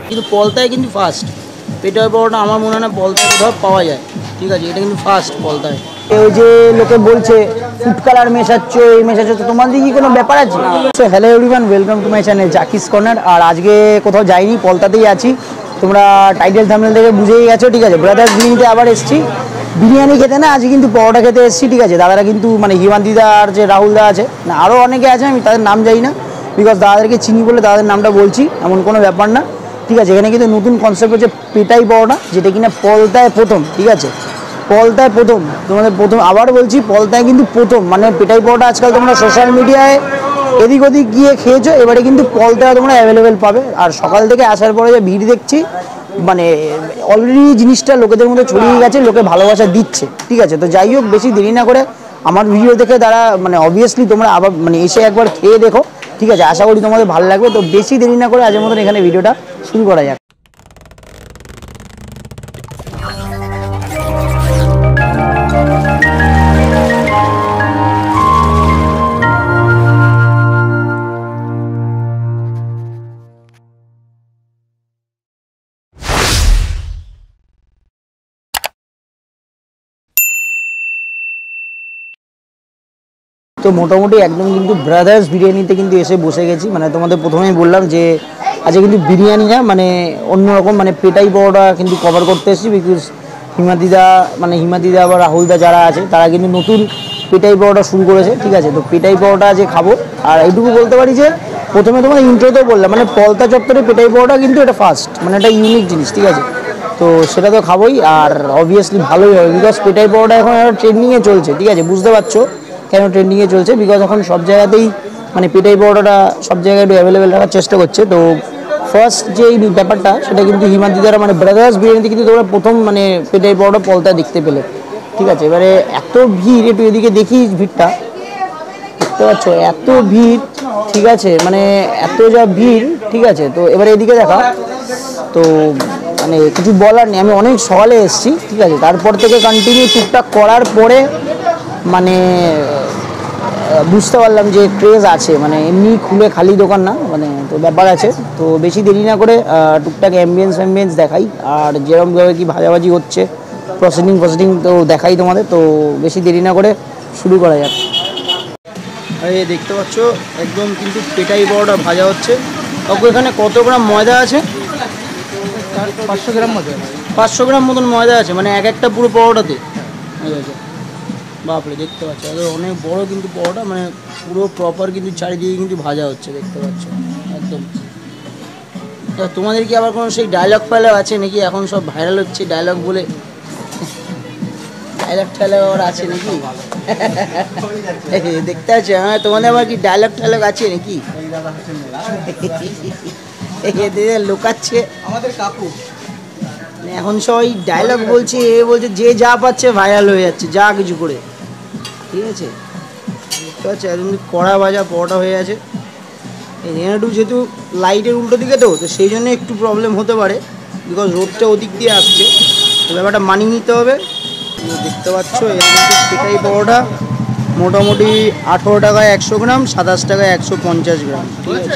কিন্তু পলতায় কিন্তু ফার্স্ট পেটার পরোটা আমার মনে হয় না পলতায় কোথাও পাওয়া যায়। ঠিক আছে, এটা কিন্তু ফার্স্ট পলতায়। ওই যে লোকে বলছে ফুড কালার মেশাচ্ছ এই মেশাচ্ছ, তো তোমাদের কি কোনো ব্যাপার আছে? Hello everyone, welcome to my channel জাকিস কর্নার। আর আজকে কোথাও যাইনি, পলতাতেই আছি। তোমরা টাইটেল থাম্বনেল থেকে বুঝেই গেছো। ঠিক আছে, ব্রাদার্স বিরিয়ানিতে আবার এসেছি বিরিয়ানি খেতে, না আজকে কিন্তু পরোটা খেতে এসেছি। ঠিক আছে, দাদারা কিন্তু মানে হিমান্তিদা আর যে রাহুল দা আছে, না আরও অনেকে আছে, আমি তাদের নাম জানি না, বিকজ দাদাদেরকে চিনি বলে তাদের নামটা বলছি, এমন কোনো ব্যাপার না। ঠিক আছে, এখানে কিন্তু নতুন কনসেপ্ট হচ্ছে পেটাই পরোটা, যেটা কিনা পলতায় প্রথম। ঠিক আছে, পলতায় প্রথম, তোমাদের প্রথম আবার বলছি, পলতায় কিন্তু প্রথম। মানে পেটাই পরোটা আজকাল তোমরা সোশ্যাল মিডিয়ায় এদিক ওদিক গিয়ে খেয়েছো, এবারে কিন্তু পলতায় তোমরা অ্যাভেলেবেল পাবে। আর সকাল থেকে আসার পরে যে ভিড় দেখছি, মানে অলরেডি জিনিসটা লোকেদের মধ্যে ছড়িয়ে গেছে, লোকে ভালোবাসা দিচ্ছে। ঠিক আছে, তো যাই হোক, বেশি দেরি না করে আমার ভিডিও দেখে তারা মানে অবভিয়াসলি তোমরা আবার মানে এসে একবার খেয়ে দেখো। ঠিক আছে, আশা করি তোমাদের ভালো লাগবে। তো বেশি দেরি না করে আজের মতন এখানে ভিডিওটা শুরু করা যাক। তো মোটামুটি একদম কিন্তু ব্রাদার্স বিরিয়ানিতে কিন্তু এসে বসে গেছি। মানে তোমাদের প্রথমেই বললাম যে আজকে কিন্তু বিরিয়ানি না, মানে অন্যরকম, মানে পেটাই পরোটা কিন্তু কভার করতে এসেছি। বিকজ হিমাদিদা বা রাহুলদা যারা আছে তারা কিন্তু নতুন পেটাই পরোটা শুরু করেছে। ঠিক আছে, তো পেটাই পরোটা যে খাবো। আর এইটুকু বলতে পারি যে প্রথমে তোমার ইন্ট্রোতেও বললাম, মানে পলতা চত্বরে পেটাই পরোটা কিন্তু এটা ফার্স্ট, মানে এটা ইউনিক জিনিস। ঠিক আছে, তো সেটা তো খাবোই, আর অবভিয়াসলি ভালোই হবে, বিকজ পেটাই পরোটা এখন একটা ট্রেন্ডিংয়ে চলছে। ঠিক আছে, বুঝতে পারছো কেন ট্রেন্ডিংয়ে চলছে, বিকজ এখন সব জায়গাতেই মানে পেটাই পরোটাটা সব জায়গায় একটু অ্যাভেলেবেল রাখার চেষ্টা করছে। তো ফার্স্ট যে এই ব্যাপারটা, সেটা কিন্তু হিমান্তিদারা মানে ব্রাদার্স বিরিয়ানিতে কিন্তু তোমরা প্রথম মানে পেটাই পরোটা পলতায় দেখতে পেলে। ঠিক আছে, এবারে এত ভিড়, একটু এদিকে দেখি ভিড়টা, দেখতে পাচ্ছ এত ভিড়। ঠিক আছে, মানে এত যা ভিড়। ঠিক আছে, তো এবারে এদিকে দেখা, তো মানে কিছু বলার নেই। আমি অনেক সকালে এসেছি। ঠিক আছে, তারপর থেকে কন্টিনিউ টুকটাক করার পরে মানে বুঝতে পারলাম যে ক্রেজ আছে, মানে এমনি খুলে খালি দোকান না, মানে তো ব্যাপার আছে। তো বেশি দেরি না করে টুকটাক অ্যাম্বিয়েন্স দেখাই, আর যেরকমভাবে কি ভাজাভাজি হচ্ছে, প্রসেসিং তো দেখাই তোমাদের। তো বেশি দেরি না করে শুরু করা যাক। এই দেখতে পাচ্ছ একদম কিন্তু পেটাই পরোটা ভাজা হচ্ছে। তখন এখানে কত গ্রাম ময়দা আছে? 500 গ্রাম ময়দা। 500 গ্রাম মতন ময়দা আছে, মানে এক একটা পুরো পরোটাতে। বাপরে, দেখতে পাচ্ছ অনেক বড় কিন্তু পরোটা, মানে পুরো প্রপার কিন্তু চারিদিকে কিন্তু ভাজা হচ্ছে, দেখতে পাচ্ছ একদম। তোমাদের কি আবার কোনো সেই ডায়লগ ফায়লগ আছে নাকি? এখন সব ভাইরাল হচ্ছে ডায়লগ বলে, ডায়লগ ঠায়লগ আছে নাকি? দেখতে পাচ্ছ, হ্যাঁ, তোমাদের আবার কি ডায়লগ ঠায়লগ আছে নাকি? লোকাচ্ছে আমাদের কাকু এখন সবাই ডায়লগ বলছে, বলছে যে যা পাচ্ছে ভাইরাল হয়ে যাচ্ছে, যা কিছু করে। ঠিক আছে, ঠিক আছে, একদম কড়া ভাজা পরোটা হয়ে আছে। একটু যেহেতু লাইটের উল্টো দিকে, তো সেই জন্য একটু প্রবলেম হতে পারে, বিকজ রোদটা ওদিক দিয়ে আসছে, তো ব্যাপারটা মানিয়ে নিতে হবে। দেখতে পাচ্ছ এর কিন্তু পেটাই পরোটা মোটামুটি 18 টাকায় 100 গ্রাম, 27 টাকায় 150 গ্রাম। ঠিক আছে,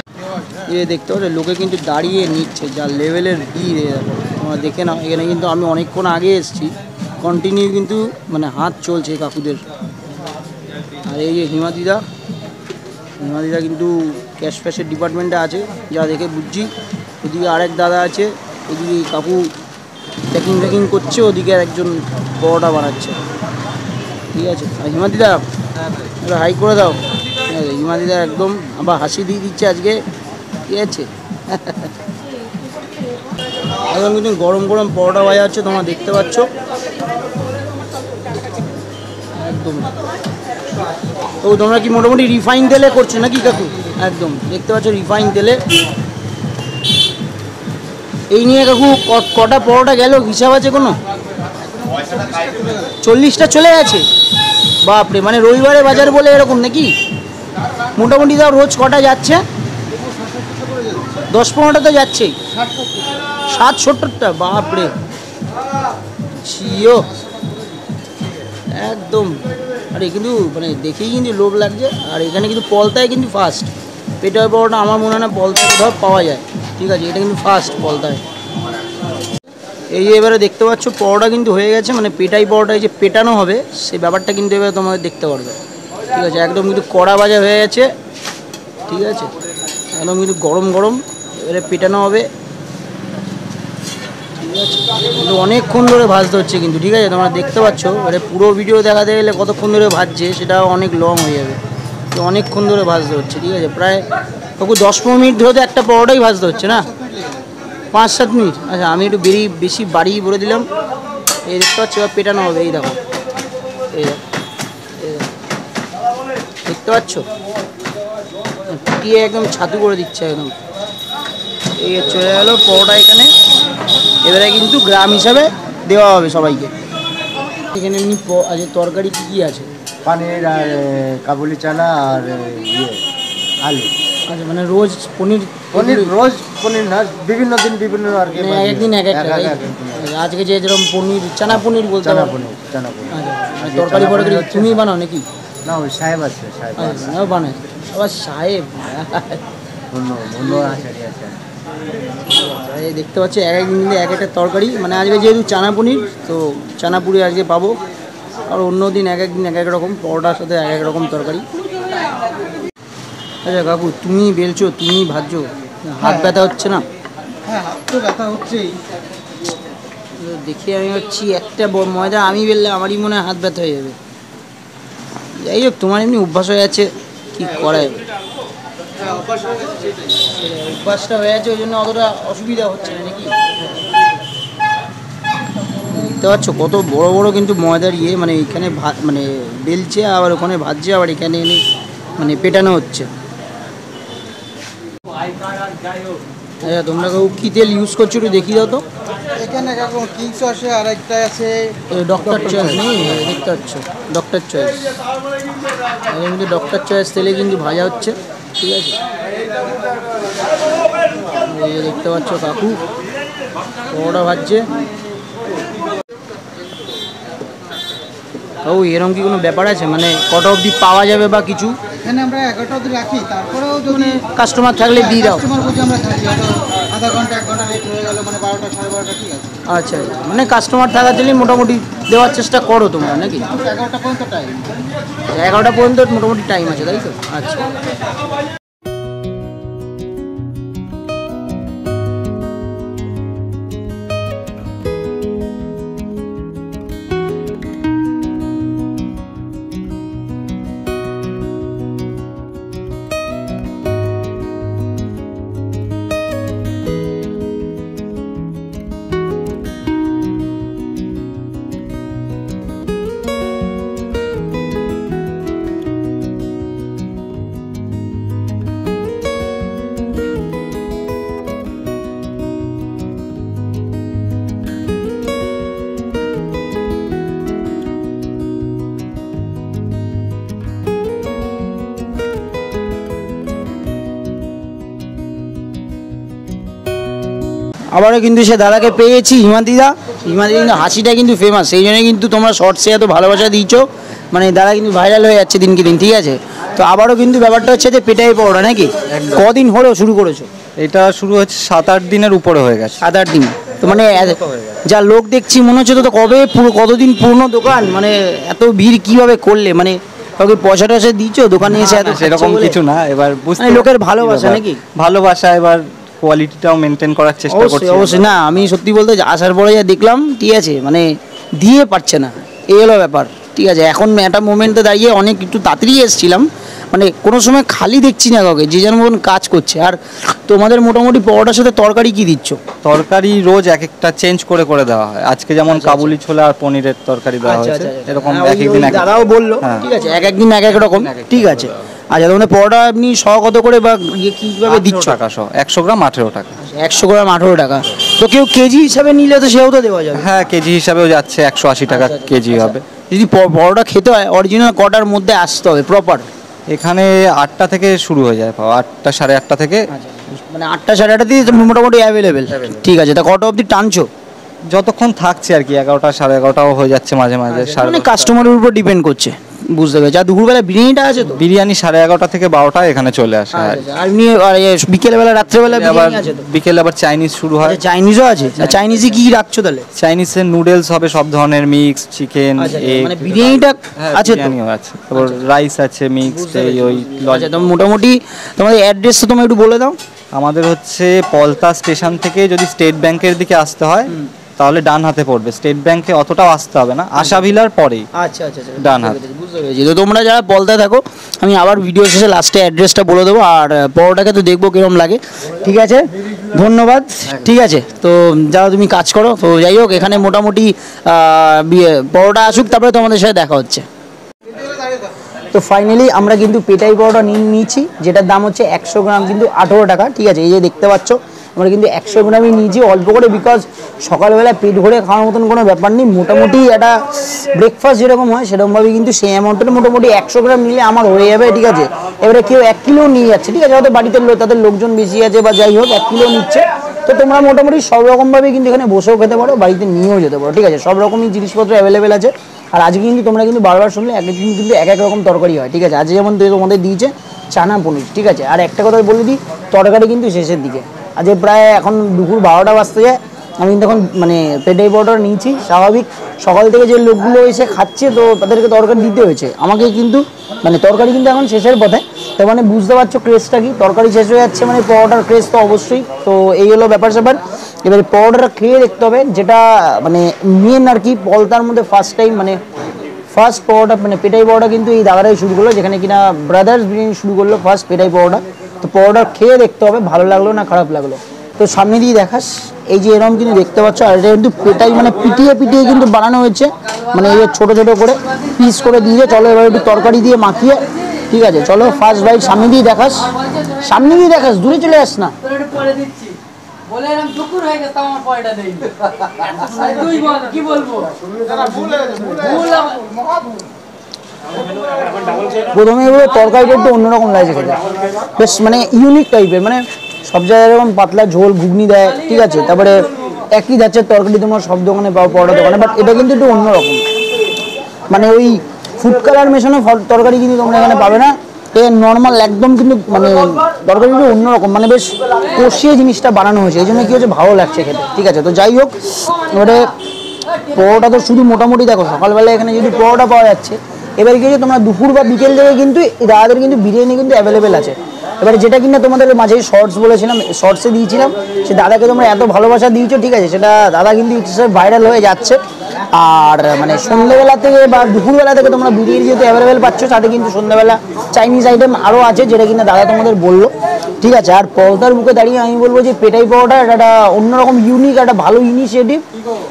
দেখতে পাচ্ছ লোকে কিন্তু দাঁড়িয়ে নিচ্ছে, যা লেভেলের ভিড়। তোমরা দেখে নাও, এখানে কিন্তু আমি অনেকক্ষণ আগে এসেছি, কন্টিনিউ কিন্তু মানে হাত চলছে কাকুদের। আর এই যে হিমাদিদা কিন্তু ক্যাশ ফ্যাশের ডিপার্টমেন্টে আছে, যা দেখে বুঝছি। ওদিকে আরেক দাদা আছে, ওদিকে কাকু প্যাকিং করছে, ওদিকে একজন পরোটা বানাচ্ছে। ঠিক আছে, আর হিমাদিদা এবার হাই করে দাও। হিমাদিদা একদম আবার হাসি দিয়ে দিচ্ছে আজকে। ঠিক আছে, একদম কিন্তু গরম গরম পরোটা ভাজা হচ্ছে, তোমরা দেখতে পাচ্ছ একদম। তো তোমরা কি মোটামুটি রিফাইন তেলে করছো নাকি কাকু? একদম দেখতে পাচ্ছ রিফাইন তেলে। এই নিয়ে কাকু কটা পরোটা গেল, হিসাব আছে কোনো? 40টা চলে গেছে। বাপরে, মানে রবিবারে বাজার বলে এরকম নাকি? মোটামুটি তাও রোজ কটা যাচ্ছে? 10-15টা তো যাচ্ছেই। 60-70টা, বাপরে ছিও একদম। আরে কিন্তু মানে দেখেই কিন্তু লোভ লাগছে। আর এখানে কিন্তু পলতায় কিন্তু ফার্স্ট পেটাই পরোটা আমার মনে হয় না পলতায় কোথাও পাওয়া যায়। ঠিক আছে, এটা কিন্তু ফার্স্ট বলতায়। এই যে এবারে দেখতে পাচ্ছ পরোটা কিন্তু হয়ে গেছে, মানে পেটাই পরোটায় যে পেটানো হবে সেই ব্যাপারটা কিন্তু এবারে তোমাদের দেখতে পারবে। ঠিক আছে, একদম কিন্তু কড়া ভাজা হয়ে গেছে। ঠিক আছে, একদম কিন্তু গরম গরম এবারে পেটানো হবে। ঠিক আছে, কিন্তু অনেকক্ষণ ধরে ভাজতে হচ্ছে কিন্তু। ঠিক আছে, তোমরা দেখতে পাচ্ছ, এবারে পুরো ভিডিও দেখাতে গেলে কতক্ষণ ধরে ভাজছে সেটাও অনেক লং হয়ে যাবে, তো অনেকক্ষণ ধরে ভাজতে হচ্ছে। ঠিক আছে, প্রায় তবু 10-15 মিনিট ধরে তো একটা পরোটাই ভাজতে হচ্ছে না, 5-7 মিনিট। আচ্ছা, আমি একটু বেশি বাড়িয়ে বলে দিলাম। এই দেখতে পাচ্ছ এবার পেটানো হবে, এই দেখো, এই দেখো, এই দেখো, দেখতে পাচ্ছ পিটিয়ে একদম ছাতু করে দিচ্ছে একদম। এই চলে গেলো পরোটা এখানে। এবারে কিন্তু গ্রাম হিসাবে দেওয়া হবে সবাইকে। এখানে এমনি তরকারি কী কী আছে? পনির আর কাবুলি চানা আর আলু। আচ্ছা, মানে রোজ পনির রোজ পনির না, বিভিন্ন দিন বিভিন্ন আর কি, মানে একদিন এক একটা। আজকে যে যেরকম পনির, চানা পনির বলতে চানা পারো। পনির। আচ্ছা, তরকারি পরে তুমি বানাও নাকি? না, ওই সাহেব আছে, সাহেব ও বানায় আবার সাহেব। অন্য আচারি আছে। এই দেখতে পাচ্ছি এক একদিন কিন্তু এক একটা তরকারি, মানে আজকে যেহেতু চানা পনির তো চানা পুরি আজকে পাবো, আর অন্য দিন এক একদিন এক এক রকম পরোটার সাথে এক এক রকম তরকারি। আচ্ছা কাকু, তুমি বেলছো, তুমি ভাজছো, হাত ব্যথা হচ্ছে না? হ্যাঁ, হাত তো ব্যথা হচ্ছেই। দেখি আমি হচ্ছি একটা ময়দা আমি বেললে আমারই মনে হয় হাত ব্যথা হয়ে যাবে। যাই হোক, তোমার এমনি অভ্যাস হয়ে যাচ্ছে, কি করা যাবে। অভ্যাসটা হয়ে যাচ্ছে, ওই জন্য অতটা অসুবিধা হচ্ছে না নাকি? দেখতে পাচ্ছ কত বড় বড় কিন্তু ময়দার ইয়ে, মানে এখানে মানে বেলছে, আবার ওখানে ভাজছে, আবার এখানে এনে মানে পেটানো হচ্ছে। আচ্ছা, তোমরা কেউ কী তেল ইউজ করছো একটু দেখিয়ে দাও তো। এখানে এখন কিংস আছে, আর একটা আছে ডক্টর চয়েস নেই, দেখতে পাচ্ছ ডক্টর চয়েস। কিন্তু ডক্টর চয়েস তেলে কিন্তু ভাজা হচ্ছে। ঠিক আছে, এই যে দেখতে পাচ্ছ কাকু পরোটা ভাজছে। কাকু, এরকম কি কোনো ব্যাপার আছে, মানে কটা অবধি পাওয়া যাবে বা কিছু? এখানে আমরা 11টা অবধি রাখি, তারপরেও যদি কাস্টমার থাকলে দিয়ে দাও। কাস্টমার বুঝে আমরা থাকি, হয়তো আধা ঘন্টা 1 ঘন্টা লেট হয়ে গেল, মানে 12টা 12:30 ঠিক আছে। আচ্ছা, মানে কাস্টমার থাকার জন্যই মোটামুটি দেওয়ার চেষ্টা করো তোমরা নাকি? 11টা পর্যন্ত টাইম। 11টা পর্যন্ত মোটামুটি টাইম আছে, তাই তো? আচ্ছা। আবারও কিন্তু সে দাদাকে পেয়েছি, হিমাদিদা। হিমাদিদা কিন্তু হাসিটা কিন্তু ফেমাস, সেই জন্যই কিন্তু তোমরা শর্টসে এত ভালোবাসা দিয়েছো, মানে দাদা কিন্তু ভাইরাল হয়ে যাচ্ছে দিনকে দিন। ঠিক আছে, তো আবারও কিন্তু ব্যাপারটা হচ্ছে যে পেটাই পরোটা নাকি? কদিন হলো শুরু করেছো? এটা শুরু হচ্ছে 7-8 দিনের উপরে হয়ে গেছে। 7-8 দিন, তো মানে যা লোক দেখছি মনে হচ্ছে তো কবে কতদিন পুরনো দোকান, মানে এত ভিড় কিভাবে করলে, মানে কাউকে পয়সা টয়সা দিয়েছো দোকানে এসে? এত সেরকম কিছু না, এবার বুঝতে লোকের ভালোবাসা নাকি? ভালোবাসা, এবার কোয়ালিটিটাও মেনটেন করার চেষ্টা করছি। অবশ্যই না, আমি সত্যি বলতে আসার পরে যা দেখলাম, ঠিক আছে, মানে দিয়ে পারছে না, এই হলো ব্যাপার। ঠিক আছে, এখন একটা মোমেন্টে দাঁড়িয়ে অনেক একটু তাড়াতাড়ি এসেছিলাম, মানে কোনো সময় খালি দেখছি না কাউকে, যে যেন মতন কাজ করছে। আর তোমাদের মোটামুটি পরোটার সাথে তরকারি কি দিচ্ছ? তরকারি রোজ এক একটা চেঞ্জ করে করে দেওয়া হয়। আজকে যেমন কাবুলি ছোলা আর পনিরের তরকারি দেওয়া হয়েছে, এরকম এক একদিন দাদাও বললো। ঠিক আছে, এক একদিন এক এক রকম। ঠিক আছে, আচ্ছা, তোমাদের পরোটা আপনি কত করে বা কীভাবে দিচ্ছ? 18 টাকা 100 গ্রাম 18 টাকা। 100 গ্রাম 18 টাকা। তো কেউ কেজি হিসাবে নিলে তো সেও তো দেওয়া যাবে? হ্যাঁ, কেজি হিসাবেও যাচ্ছে, 180 টাকা কেজি হবে। যদি পরোটা খেতে হয় অরিজিনাল কটার মধ্যে আসতে হবে প্রপার? এখানে 8টা থেকে শুরু হয়ে যায় পাওয়া, 8টা 8:30 থেকে, মানে 8টা 8:30 দিয়ে মোটামুটি অ্যাভেলেবেল। ঠিক আছে, তা কটা অবধি টানছো? যতক্ষণ থাকছে আর কি, 11টা 11:30টাও হয়ে যাচ্ছে মাঝে মাঝে। মানে কাস্টমারের উপর ডিপেন্ড করছে। বুঝতে পেরেছি। আর দুপুরবেলা বিরিয়ানিটা আছে তো? বিরিয়ানি 11:30 থেকে 12টা এখানে চলে আসে। আর আর এমনি বিকেলবেলা রাত্রেবেলা আবার বিরিয়ানি আছে তো? বিকেলে আবার চাইনিজ শুরু হয়। আচ্ছা, চাইনিজও আছে। আর চাইনিজে কি রাখছো তাহলে? চাইনিজের নুডলস হবে সব ধরনের, মিক্স চিকেন, এগ, মানে বিরিয়ানিটা আছে তো? বিরিয়ানিও আছে, তারপর রাইস আছে, মিক্সড, ওই আচ্ছা, তো মোটামুটি তোমাদের অ্যাড্রেসটা তোমরা একটু বলে দাও। আমাদের হচ্ছে পলতা স্টেশন থেকে যদি স্টেট ব্যাংকের দিকে আসতে হয় তাহলে ডান হাতে পড়বে। স্টেট ব্যাংকে অতটাও আসতে হবে না, আশাভিলার পরেই। আচ্ছা আচ্ছা আচ্ছা, ডান হাত। বুঝতে পেরেছি। তো তোমরা যারা পলতায় থাকো, আমি আবার ভিডিও শেষে লাস্টে অ্যাড্রেসটা বলে দেবো, আর পরোটাকে তো দেখবো কিরকম লাগে। ঠিক আছে, ধন্যবাদ। ঠিক আছে, তো যারা তুমি কাজ করো, তো যাই হোক এখানে মোটামুটি পরোটা আসুক, তারপরে তোমাদের সাথে দেখা হচ্ছে। তো ফাইনালি আমরা কিন্তু পেটাই পরোটা নিয়েছি, যেটার দাম হচ্ছে 100 গ্রাম কিন্তু 18 টাকা। ঠিক আছে, এই যে দেখতে পাচ্ছ আমরা কিন্তু 100 গ্রামই নিয়েছি অল্প করে, বিকজ সকালবেলা পেট ভরে খাওয়ার মতন কোনো ব্যাপার নেই। মোটামুটি একটা ব্রেকফাস্ট যেরকম হয় সেরকমভাবে কিন্তু সেই অ্যামাউন্টের মোটামুটি 100 গ্রাম নিলে আমার হয়ে যাবে। ঠিক আছে, এবারে কেউ 1 কিলো নিয়ে যাচ্ছে, ঠিক আছে, হয়তো বাড়িতে তাদের লোকজন বেশি আছে বা যাই হোক 1 কিলো নিচ্ছে, তো তোমরা মোটামুটি সব রকমভাবে কিন্তু এখানে বসেও খেতে পারো, বাড়িতে নিয়েও যেতে পারো। ঠিক আছে, সব রকমই জিনিসপত্র অ্যাভেলেবেল আছে। আর আজকে কিন্তু তোমরা কিন্তু বারবার শুনলে এক একদিন কিন্তু এক এক রকম তরকারি হয়। ঠিক আছে, আজকে যেমন তোমাদের দিয়েছে চানা পনির। ঠিক আছে, আর একটা কথা বলে দিই, তরকারি কিন্তু শেষের দিকে। আজকে প্রায় এখন দুপুর 12টা বাজতে যায়, আমি কিন্তু এখন মানে পেটাই পরোটা নিয়েছি। স্বাভাবিক সকাল থেকে যে লোকগুলো এসে খাচ্ছে, তো তাদেরকে তরকারি দিতে হয়েছে আমাকে, কিন্তু মানে তরকারি কিন্তু এখন শেষের পথে। তো মানে বুঝতে পারছো ক্রেজটা কি, তরকারি শেষ হয়ে যাচ্ছে মানে পরোটার ক্রেজ তো অবশ্যই। তো এই হলো ব্যাপার স্যাপার। এবারে পরোটাটা খেয়ে দেখতে হবে, যেটা মানে মেন আর কি, পলতার মধ্যে ফার্স্ট টাইম মানে ফার্স্ট পরোটা মানে পেটাই পরোটা কিন্তু এই দাদারাই শুরু করলো, যেখানে কিনা ব্রাদার্স বিরিয়ানি শুরু করলো ফার্স্ট পেটাই পরোটা। তো পরোটা খেয়ে দেখতে হবে ভালো লাগলো না খারাপ লাগলো। তো সামনে দিয়ে দেখাস, এই যে এরকম কিন্তু দেখতে পাচ্ছ, আর এটা কিন্তু পেটাই মানে পিটিয়ে পিটিয়ে কিন্তু বানানো হয়েছে, মানে এই যে ছোটো ছোটো করে পিস করে দিয়ে। চলো এবার একটু তরকারি দিয়ে মাখিয়ে। ঠিক আছে, চলো ফার্স্ট বাইট সামনে দিয়ে দেখাস, সামনে দিয়ে দেখাস, দূরে চলে আস না। বলে এরকম দুপুর হয়ে গেছে আমার পয়টা দেই তুই বল কি বলবো প্রথমে এগুলো তরকারিটা একটু অন্যরকম লাগছে খেতে, বেশ মানে ইউনিক টাইপের। মানে সব জায়গায় এরকম পাতলা ঝোল ঘুগনি দেয়, ঠিক আছে, তারপরে একই যাচ্ছে তরকারি তোমরা সব দোকানে পাও, পরোটা দোকানে, বাট এটা কিন্তু একটু অন্যরকম। মানে ওই ফুড কালার মেশানো তরকারি কিন্তু তোমরা এখানে পাবে না, নর্মাল একদম কিন্তু মানে তরকারিটা অন্যরকম, মানে বেশ কষিয়ে জিনিসটা বানানো হয়েছে, এই জন্য কি হচ্ছে ভালো লাগছে খেতে। ঠিক আছে, তো যাই হোক এবারে পরোটা তো শুধু মোটামুটি দেখো সকালবেলা এখানে যদি পরোটা পাওয়া যাচ্ছে, এবারে কি হচ্ছে তোমরা দুপুর বা বিকেল থেকে কিন্তু দাদাদের কিন্তু বিরিয়ানি কিন্তু অ্যাভেলেবেল আছে। এবারে যেটা কিনা তোমাদের মাঝে শর্টস বলেছিলাম, শর্টসে দিয়েছিলাম, সে দাদাকে তোমরা এত ভালোবাসা দিয়েছো, ঠিক আছে, সেটা দাদা কিন্তু ভাইরাল হয়ে যাচ্ছে। আর মানে সন্ধ্যেবেলা থেকে বা দুপুরবেলা থেকে তোমরা বিরিয়ানি যেহেতু অ্যাভেলেবেল পাচ্ছ, সাথে কিন্তু সন্ধ্যাবেলা চাইনিজ আইটেম আরও আছে, যেটা কিনা দাদা তোমাদের বললো। ঠিক আছে, আর পরোটার বুকে দাঁড়িয়ে আমি বলবো যে পেটাই পরোটা একটা অন্যরকম ইউনিক একটা ভালো ইনিশিয়েটিভ,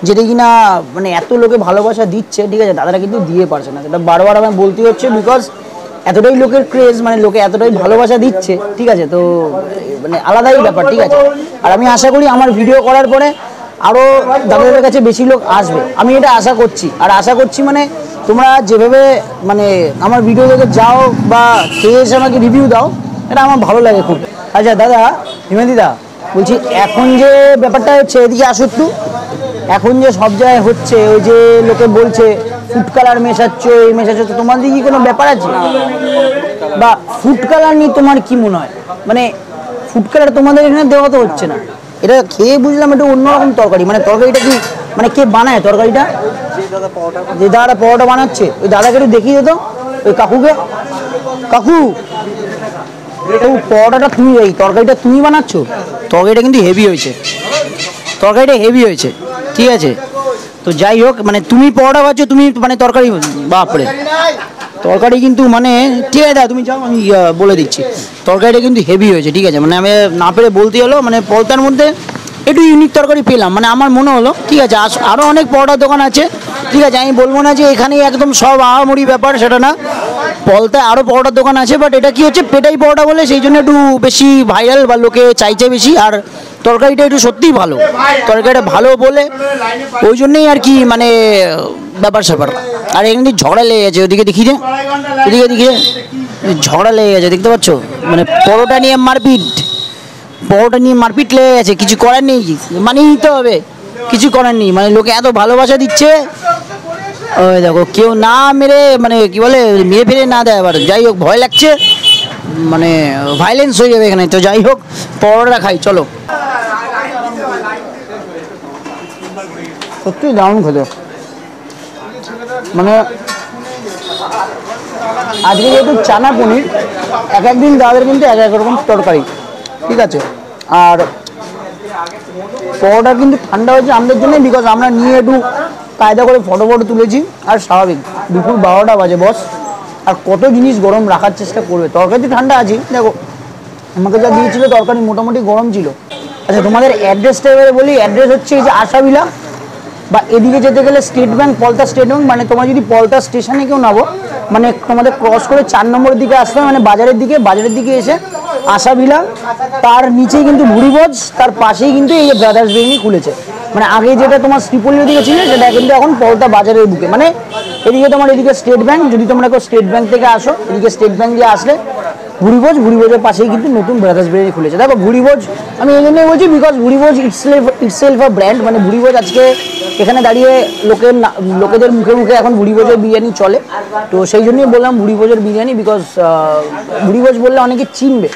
যেটা কিনা মানে এত লোকে ভালোবাসা দিচ্ছে। ঠিক আছে, দাদারা কিন্তু দিয়ে পারছে না, সেটা বারবার আমার বলতে হচ্ছে, বিকজ এতটাই লোকের ক্রেজ, মানে লোকে এতটাই ভালোবাসা দিচ্ছে। ঠিক আছে, তো মানে আলাদাই ব্যাপার। ঠিক আছে, আর আমি আশা করি আমার ভিডিও করার পরে আরও দাদাদের কাছে বেশি লোক আসবে, আমি এটা আশা করছি। আর আশা করছি মানে তোমরা যেভাবে মানে আমার ভিডিও দেখে যাও বা খেয়ে এসে আমাকে রিভিউ দাও, এটা আমার ভালো লাগে খুব। আচ্ছা দাদা, হিমাদিদা বলছি, এখন যে ব্যাপারটা হচ্ছে, এদিকে আসো একটু, এখন যে সব জায়গায় হচ্ছে ওই যে লোকে বলছে ফুড কালার মেশাচ্ছ, এই মেশাচ্ছ, তো তোমাদের কি কোনো ব্যাপার আছে? বা ফুড কালার নিয়ে তোমার কি মনে হয়? মানে ফুড কালার তোমাদের এখানে দেওয়া তো হচ্ছে না, এটা খেয়ে বুঝলাম এটা অন্যরকম তরকারি। মানে তরকারিটা কি মানে কে বানায় তরকারিটা? যে দাদাটা পরোটা বানাচ্ছে, ওই দাদাকে একটু দেখিয়ে দিত, ওই কাকুকে। কাকু, তো পরোটাটা তুমি, এই তরকারিটা তুমি বানাচ্ছ? তরকারিটা কিন্তু হেভি হয়েছে, তরকারিটা হেভি হয়েছে। ঠিক আছে, তো যাই হোক মানে তুমি পরোটা খাচ্ছ, তুমি মানে তরকারি, বাপরে তরকারি কিন্তু মানে ঠিক আছে দাদা তুমি যাও, আমি বলে দিচ্ছি, তরকারিটা কিন্তু হেভি হয়েছে। ঠিক আছে, মানে আমি না পেরে বলতে হলো, মানে পলতার মধ্যে একটু ইউনিক তরকারি পেলাম, মানে আমার মনে হলো। ঠিক আছে, আরও অনেক পরোটার দোকান আছে, ঠিক আছে, আমি বলবো না যে এখানেই একদম সব আহামরি ব্যাপার, সেটা না, পলতায় আরও পরোটার দোকান আছে, বাট এটা কি হচ্ছে পেটাই পরোটা বলে সেই জন্য একটু বেশি ভাইরাল বা লোকে চাইছে বেশি। আর তরকারিটা একটু সত্যিই ভালো, তরকারিটা ভালো বলে ওই জন্যই আর কি মানে ব্যাপার স্যাপার। আর এখানে ঝগড়া লেগে গেছে, ওদিকে দেখি যে, ওদিকে দেখি ঝগড়া লেগে গেছে, দেখতে পাচ্ছ, মানে পরোটা নিয়ে মারপিট, পরোটা নিয়ে মারপিট লেগে গেছে, কিছু করার নেই, মানিয়ে নিতে হবে, কিছু করার নেই। মানে লোকে এত ভালোবাসা দিচ্ছে, ওই দেখো কেউ না মেরে মানে কি বলে মেরে ফেরে না দেয়, আবার যাই হোক ভয় লাগছে, মানে ভাইলেন্স হয়ে যাবে এখানে। তো যাই হোক পরোটা খাই চলো। সত্যি দারুণ খেতে, মানে আজকে যেহেতু চানা পনির, এক একদিন তাদের কিন্তু এক এক রকম তরকারি, ঠিক আছে। আর পরোটা কিন্তু ঠান্ডা হয়েছে আমাদের জন্য, বিকজ আমরা নিয়ে একটু কায়দা করে ফটো তুলেছি। আর স্বাভাবিক দুপুর 12টা বাজে বস, আর কত জিনিস গরম রাখার চেষ্টা করবে। তরকারি ঠান্ডা আছে, দেখো আমাকে যা দিয়েছিল তরকারি মোটামুটি গরম ছিল। আচ্ছা তোমাদের অ্যাড্রেসটা এবারে বলি। অ্যাড্রেস হচ্ছে এই যে আশাভিলা, বা এদিকে যেতে গেলে state bank, Palta state bank, মানে তোমরা যদি পলতা স্টেশনে কেউ নামো, মানে তোমাদের ক্রস করে 4 নম্বরের দিকে আসতে হয়, মানে বাজারের দিকে এসে আশাভিলা, তার নিচেই কিন্তু ভুড়িভোজ, তার পাশেই কিন্তু এই ব্রাদার্স বিরিয়ানি খুলেছে। মানে আগে যেটা তোমার শ্রীপল্লীর দিকে ছিল সেটা কিন্তু এখন পলতা বাজারের বুকে, মানে এদিকে তোমার এদিকে স্টেট ব্যাংক, যদি তোমরা কেউ স্টেট ব্যাংক থেকে আসো, এদিকে স্টেট ব্যাংক দিয়ে আসলে ভুড়িভোজের পাশেই কিন্তু নতুন ব্রাদার্স বিরিয়ানি খুলেছে। দেখো ভুড়িভোজ আমি এই জন্যই বলছি, বিকজ ভুড়িভোজ ইটসেলফ আ ব্র্যান্ড, মানে ভুড়িভোজ আজকে এখানে দাঁড়িয়ে লোকেদের মুখে মুখে এখন ভুড়িভোজের বিরিয়ানি চলে। তো সেই জন্যই বললাম ভুড়িভোজের বিরিয়ানি, বিকজ ভুড়িভোজ বললে অনেকে চিনবে,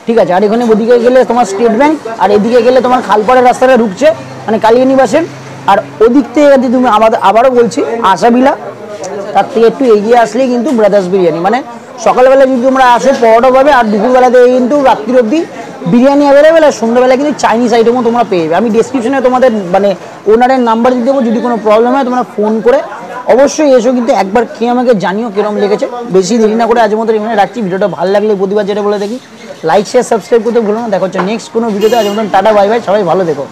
ঠিক আছে। আর এখানে ওদিকে গেলে তোমার স্টেট ব্যাংক, আর এদিকে গেলে তোমার খালপাড়ের রাস্তাটা ঢুকছে মানে কালিয়ানিবাসের, আর ওদিক থেকে যদি তুমি আবারও বলছি আশাভিলা, তার থেকে একটু এগিয়ে আসলেই কিন্তু ব্রাদার্স বিরিয়ানি। মানে সকালবেলা যদি তোমরা আসো পরোটা পাবে, আর দুপুরবেলা থেকে কিন্তু রাত্রির অবধি বিরিয়ানি অ্যাভেলেবেল, আর সন্ধ্যাবেলা কিন্তু চাইনিজ আইটেমও তোমরা পেয়ে যাবে। আমি ডেসক্রিপশনে তোমাদের মানে ওনারের নাম্বার দিয়ে দেবো, যদি কোনো প্রবলেম হয় তোমরা ফোন করে অবশ্যই এসো, কিন্তু একবার খেয়ে আমাকে জানিও কিরকম লেগেছে। বেশি দেরি না করে আজকের মতো এখানে রাখছি। ভিডিওটা ভালো লাগলে প্রতিবার যেটা বলে দেখি লাইক শেয়ার সাবস্ক্রাইব করতে ভুলো না। দেখা হচ্ছে নেক্সট কোনো ভিডিওতে। আজ মতন টাটা বাই বাই, সবাই ভালো দেখো।